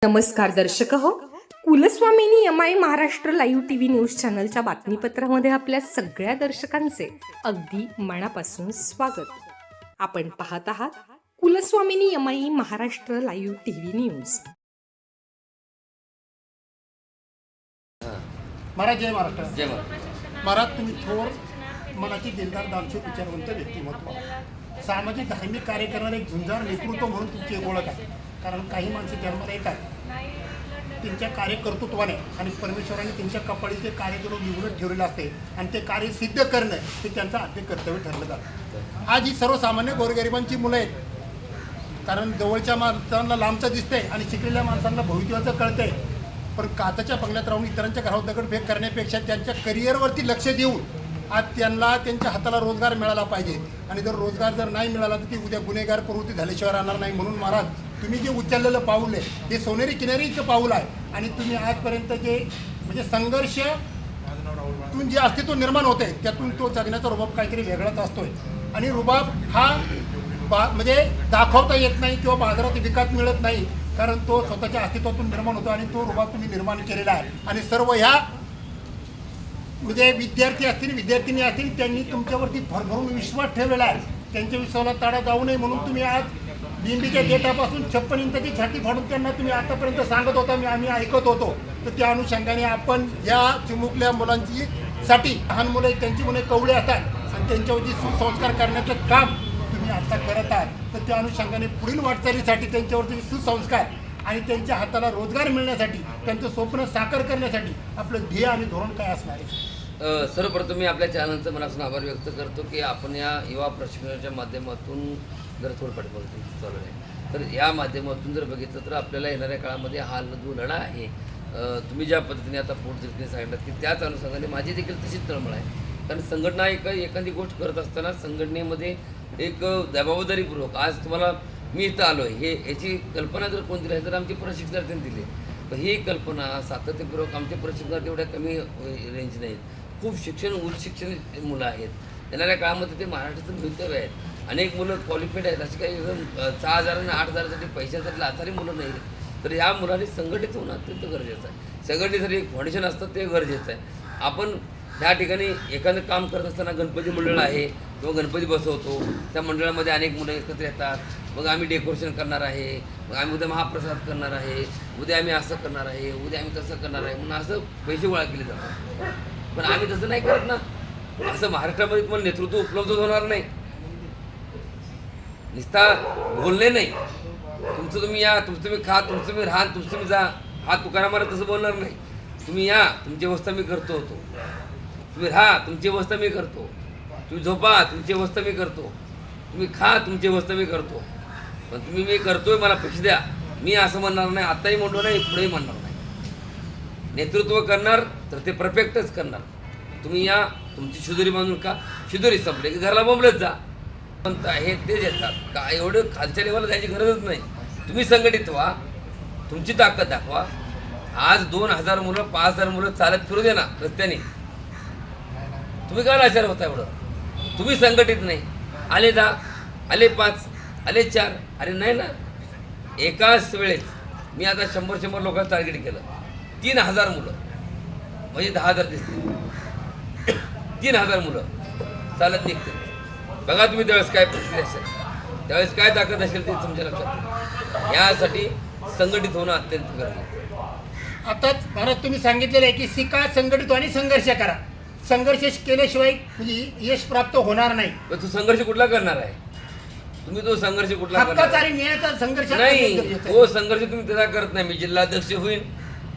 नमस्कार दर्शक हो, Kulswamini MI Maharashtra live TV news चॅनलच्या बातमीपत्रामध्ये आपल्या सगळ्या दर्शकांचे अगदी मनापासून स्वागत. आपण पाहत आहात Kulswamini MI Maharashtra live TV news. महाराज जय महाराष्ट्र. जय महाराज. महाराज तुम्ही थोर मनाची दिलदार दानशूर विचारवंत व्यक्तिमत्व, सामाजिक धार्मिक कार्य करणारे एक झुंजार नेतृत्व म्हणून तुमची एक ओळख आहे. कारण काही माणसे जन्माला येतात त्यांच्या कार्यकर्तृत्वाने आणि परमेश्वराने त्यांच्या कपाळी ते कार्य करून निवडून ठेवलेलं असते आणि ते कार्य सिद्ध करणं हे त्यांचं आद्य कर्तव्य ठरलं जातं. आज ही सर्वसामान्य गोरगरिबांची मुलं आहेत. कारण जवळच्या माणसांना लांबचं दिसतंय आणि शिकलेल्या माणसांना भवितव्याचं कळतंय, पण काचाच्या बंगल्यात राहून इतरांच्या घरावर दगडफेक करण्यापेक्षा त्यांच्या करिअरवरती लक्ष देऊन आज त्यांना त्यांच्या हाताला रोजगार मिळाला पाहिजे. आणि जर रोजगार जर नाही मिळाला तर ती उद्या गुन्हेगार प्रवृत्ती झाल्याशिवाय राहणार नाही. म्हणून महाराज तुम्ही जे उचललेलं पाऊल आहे हे सोनेरी किनारीचं पाऊल आहे आणि तुम्ही आजपर्यंत जे म्हणजे संघर्षातून जे अस्तित्व निर्माण होते त्यातून तो जगण्याचा रुबाब काहीतरी वेगळाच असतोय. आणि रुबाब हा म्हणजे दाखवता येत नाही किंवा बाजारात विकत मिळत नाही, कारण तो स्वतःच्या अस्तित्वातून निर्माण होतो आणि तो रुबाब तुम्ही निर्माण केलेला आहे. आणि सर्व ह्या म्हणजे विद्यार्थी असतील विद्यार्थिनी असतील त्यांनी तुमच्यावरती भरभरून विश्वास ठेवलेला आहे. त्यांच्या विश्वासाला तडा जाऊ नये म्हणून तुम्ही आज बिंबीच्या गेटापासून 56 इंचाची छाती फाडून त्यांना तुम्ही आतापर्यंत सांगत होता, आम्ही ऐकत होतो. तर त्या अनुषंगाने आपण या चिमुकल्या मुलांची साठी लहान मुलं त्यांची मुले कवळे असतात आणि त्यांच्यावरती सुसंस्कार करण्याचं काम तुम्ही आता करत आहात. तर त्या अनुषंगाने पुढील वाटचालीसाठी त्यांच्यावरती सुसंस्कार आणि त्यांच्या हाताला रोजगार मिळण्यासाठी त्यांचं स्वप्न साकार करण्यासाठी आपलं ध्येय आणि धोरण काय असणार आहे? सर्वप्रथम मी आपल्या चॅनलचं मनापासून आभार व्यक्त करतो की आपण या युवा प्रशिक्षणाच्या माध्यमातून जर थोडं पाठीमागे चालू आहे, तर या माध्यमातून जर बघितलं तर आपल्याला येणाऱ्या काळामध्ये हा जो लढा आहे, तुम्ही ज्या पद्धतीने आता पोटतिरीने सांगितलं की त्याच अनुषंगाने माझी देखील तशीच तळमळ आहे. कारण संघटना एखादी गोष्ट करत असताना संघटनेमध्ये एक जबाबदारीपूर्वक आज तुम्हाला मी इथं आलो आहे हे याची कल्पना जर कोण दिली आहे तर आमचे प्रशिक्षणार्थींनी दिली. तर ही कल्पना सातत्यपूर्वक आमचे प्रशिक्षणार्थी एवढ्या कमी रेंज नाहीत, खूप उच्च शिक्षण मुलं आहेत. येणाऱ्या काळामध्ये ते महाराष्ट्राचं भवितव्य आहेत. अनेक मुलं क्वालिफाईड आहेत, अशी काही 6,000 आणि 8,000साठी पैशासाठी लाचारी मुलं नाही. तर या मुलांनी संघटित होणं अत्यंत गरजेचं आहे. संघटनेसाठी एक फाउंडेशन असतं ते गरजेचं आहे. आपण त्या ठिकाणी एखादं काम करत असताना गणपती मंडळ आहे किंवा गणपती बसवतो, त्या मंडळामध्ये अनेक मुलं एकत्र येतात. मग आम्ही डेकोरेशन करणार आहे, मग आम्ही उद्या महाप्रसाद करणार आहे, उद्या आम्ही असं करणार आहे, उद्या आम्ही तसं करणार आहे म्हणून असं पैसे गोळा केले जातात. पण आम्ही तसं नाही करत ना. असं महाराष्ट्रामध्ये तुम्हाला नेतृत्व उपलब्ध होणार नाही. नुसता बोलणे नाही, तुमचं तुम्ही या, तुमचं तुम्ही खा, तुमचं तुम्ही राहा, तुमचं तुम्ही जा, हा तुकारामाला तसं बोलणार नाही. तुम्ही या, तुमची व्यवस्था मी करतो होतो, तुम्ही राहा, तुमची व्यवस्था मी करतो, तुम्ही झोपा, तुमची व्यवस्था मी करतो, तुम्ही खा, तुमची व्यवस्था मी करतो. पण तुम्ही मी करतोय मला पैसे द्या, मी असं म्हणणार नाही. आत्ताही म्हणतो नाही, पुढेही म्हणणार नाही. नेतृत्व करणार तर ते परफेक्टच करणार. तुम्ही या, तुमची शिदोरी बांधून का, शिदोरी संपले की घराला बोंबलत जा. पण हे तेच येतात का, एवढं खालच्या लेवलला जायची गरजच नाही. तुम्ही संघटित व्हा, तुमची ताकद दाखवा. आज 2,000 मुलं 5,000 मुलं चालत फिरू दे ना रस्त्याने, तुम्ही काय लाचार होता एवढं? तुम्ही संघटित नाही. आले 10, आले 5, आले 4, अरे नाही ना. एकाच वेळेस मी आता 100 लोकांचं टार्गेट केलं. 3,000 मुलं म्हणजे 10,000 दिसतील. 3,000 मुलं चालत निघतील. बघा तुम्ही त्यावेळेस काय परिस्थिती असेल, त्यावेळेस काय ताकद असेल ते तुमच्या लक्षात. यासाठी संघटित होणं अत्यंत गरजेचं आहे. आताच महाराज तुम्ही सांगितलेलं आहे की शिका, संघटित आणि संघर्ष करा. संघर्ष केल्याशिवाय म्हणजे यश प्राप्त होणार नाही. पण तो संघर्ष कुठला करणार आहे? तुम्ही तो संघर्ष कुठला करणार हक्काचा आणि न्यायाचा संघर्ष नाही. तो संघर्ष तुम्ही त्याचा करत नाही. मी जिल्हाध्यक्ष होईन,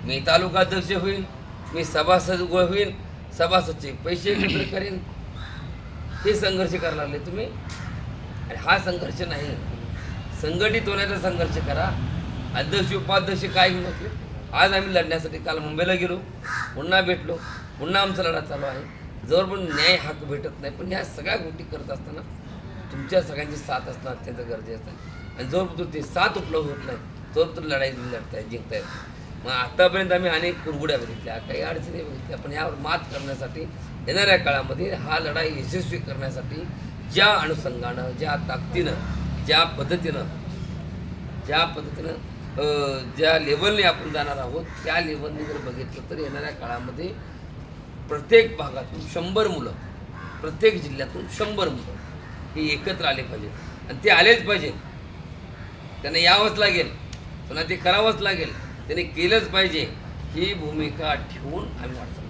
मी तालुका अध्यक्ष होईन, मी सभासद होईन, सभासदचे पैसे एकत्र करेन, हे संघर्ष करायला लागले तुम्ही. आणि हा संघर्ष नाही. संघटित होण्याचा संघर्ष करा. अध्यक्ष उपाध्यक्ष काय म्हटले, आज आम्ही लढण्यासाठी काल मुंबईला गेलो, पुन्हा भेटलो, पुन्हा आमचा लढा चालू आहे. जवळ पण न्याय हक्क भेटत नाही. पण ह्या सगळ्या गोष्टी करत असताना तुमच्या सगळ्यांची साथ असणं अत्यंत गरजेचं आहे. आणि जोपर्यंत ते साथ उपलब्ध होत नाही तोपर्यंत लढाई लढताय जिंकता येत. मग आत्तापर्यंत आम्ही अनेक कुरगुड्या बघितल्या, काही अडचणी बघितल्या, पण ह्यावर मात करण्यासाठी येणाऱ्या काळामध्ये हा लढा यशस्वी करण्यासाठी ज्या अनुषंगानं, ज्या ताकदीनं, ज्या पद्धतीनं ज्या लेवलने आपण जाणार आहोत त्या लेवलने जर बघितलं तर येणाऱ्या काळामध्ये प्रत्येक भागातून 100 मुलं, प्रत्येक जिल्ह्यातून 100 मुलं हे एकत्र आले पाहिजेत आणि ते आलेच पाहिजेत. त्यांना यावंच लागेल, त्यांना ते करावंच लागेल, त्याने केलंच पाहिजे ही भूमिका ठेवून आम्ही वाटतो.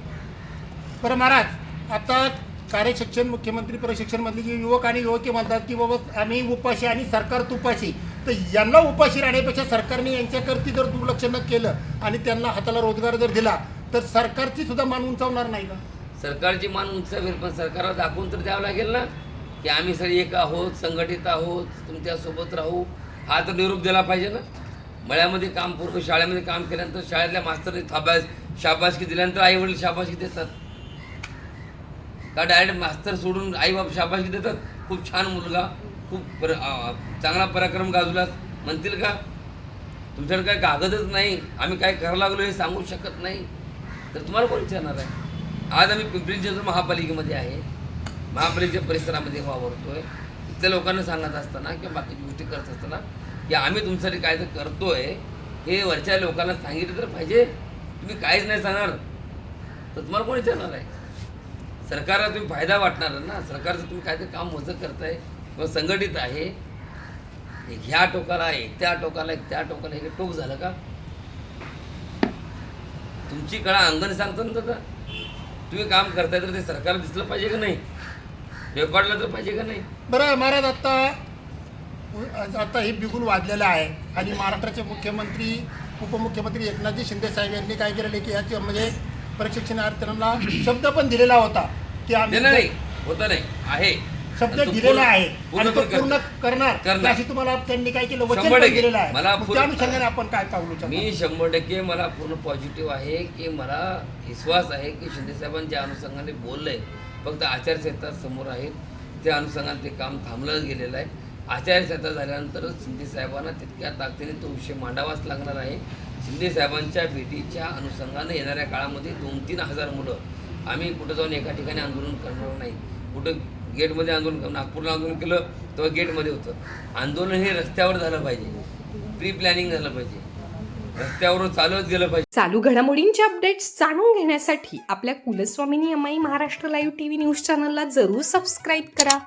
बरं महाराज, आता कार्यशिक्षण मुख्यमंत्री प्रशिक्षणमधले जे युवक आणि युवती म्हणतात की बाबा आम्ही उपाशी आणि सरकार तुपाशी, तर यांना उपाशी राहण्यापेक्षा सरकारने यांच्याकरती जर दुर्लक्ष न केलं आणि त्यांना हाताला रोजगार जर दिला तर सरकारची सुद्धा मान उंचावणार नाही का? सरकारची मान उंचावेल, पण सरकारला दाखवून तर द्यावं लागेल ना की आम्ही सगळे एक आहोत, संघटित आहोत, तुमच्यासोबत राहू. हा तर निरोप दिला पाहिजे ना. मळ्यामध्ये काम पूर्ण शाळेमध्ये काम केल्यानंतर शाळेतल्या मास्तरने शाबासकी दिल्यानंतर आईवडील शाबासकी देतात का? डायरेक्ट मास्तर सोडून आईबाप शाबासकी देतात? खूप छान मुलगा, खूप चांगला पराक्रम गाजवला म्हणतील का? तुमच्याकडे काय कागदच नाही, आम्ही काय करायला लागलो हे सांगू शकत नाही, तर तुम्हाला कोण विचारणार आहे? आज आम्ही पिंपरी चिंचवड महापालिकेमध्ये आहे, महापालिकेच्या परिसरामध्ये वावरतोय. इथल्या लोकांना सांगत असताना किंवा बाकीची गोष्टी करत असताना की आम्ही तुमच्यासाठी काय तर करतोय हे वरच्या लोकांना सांगितलं तर पाहिजे. तुम्ही काहीच नाही सांगणार तर तुम्हाला कोण विचारणार आहे? सरकारला तुम्ही फायदा वाटणार ना. सरकारचं तुम्ही काहीतरी काम मोजं करताय किंवा संघटित आहे, ह्या टोकाला आहे, त्या टोकाला आहे, त्या टोकाला हे टोक झालं का? तुमची कळा अंगण सांगतो ना. दादा तुम्ही काम करताय तर ते सरकारला दिसलं पाहिजे का नाही? रेकॉर्डला तर पाहिजे का नाही? बरं महाराज, आता हे बिगुल वाजलेलं आहे आणि महाराष्ट्राचे मुख्यमंत्री उपमुख्यमंत्री एकनाथजी शिंदे साहेब यांनी काय केलेलं आहे की याची म्हणजे प्रशिक्षणार्थींना शब्द पण दिलेला होता की आम्ही नाही होतं नाही आहे शब्द दिलेला आहे पूर्ण आणि तो पण पूर्ण करणार करणार. अशी तुम्हाला त्यांनी काय केलं, वचन 100% पण दिलेलं आहे. मला मग त्या अनुषंगाने आपण काय पावलं उचलणार? मी 100% मला पूर्ण पॉझिटिव्ह आहे की मला विश्वास आहे की शिंदेसाहेबांनी ज्या अनुषंगाने बोललंय, फक्त आचारसंहिता समोर आहेत, त्या अनुषंगाने ते काम थांबलं गेलेलं आहे. आचारसंहिता झाल्यानंतर शिंदेसाहेबांना तितक्या ताकदीने तो विषय मांडावाच लागणार आहे. शिंदेसाहेबांच्या भेटीच्या अनुषंगाने येणाऱ्या काळामध्ये 2-3 हजार मुलं आम्ही कुठं जाऊन एका ठिकाणी आंदोलन करणार नाही. कुठं गेटमध्ये आंदोलन, नागपूरला आंदोलन केलं तेव्हा गेटमध्ये होतं. आंदोलन हे रस्त्यावर झालं पाहिजे, प्री प्लॅनिंग झालं पाहिजे, रस्त्यावरून चालवत गेलं पाहिजे. चालू घडामोडींचे अपडेट्स जाणून घेण्यासाठी आपल्या कुलस्वामिनी अमाई महाराष्ट्र लाईव्ह टीव्ही न्यूज चॅनलला जरूर सबस्क्राईब करा,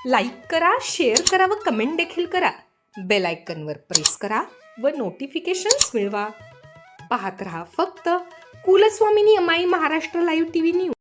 लाईक करा, शेअर करा व कमेंट देखील करा. बेल आयकॉनवर प्रेस करा व नोटिफिकेशन्स मिळवा. पाहत रहा फक्त कुलस्वामिनी अमाई महाराष्ट्र लाईव्ह टीव्ही न्यूज.